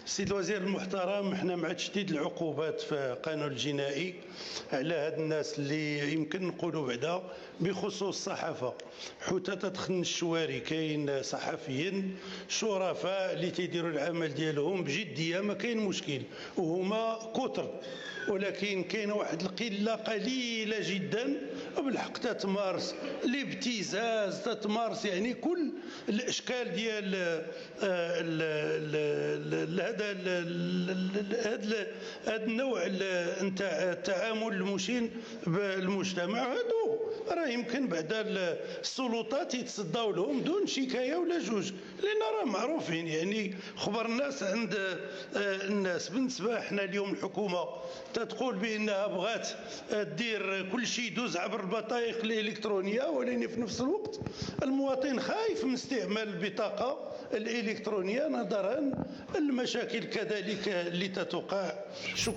السيد الوزير المحترم، احنا مع تشديد العقوبات في القانون الجنائي على هاد الناس اللي يمكن نقولوا بعدا بخصوص الصحافه، حتى تدخل الشوارع كاين صحفيين شرفاء اللي تيديروا العمل ديالهم بجديه، ما كاين مشكل وهما كثر، ولكن كاين واحد القله قليله جدا وبالحق تتمارس الابتزاز، تتمارس يعني كل الاشكال ديال هذا النوع نتاع التعامل المشين بالمجتمع. هادو راه يمكن بعد السلطات يتصداو لهم دون شكايه ولا جوج، لان راه معروفين يعني خبر الناس عند الناس. بالنسبه حنا اليوم الحكومه تتقول بانها بغات دير كل شيء يدوز عبر البطائق الالكترونيه، ولكن في نفس الوقت المواطن خايف من استعمال البطاقه الالكترونيه نظرا للمشاكل كذلك اللي تتوقع. شكرا.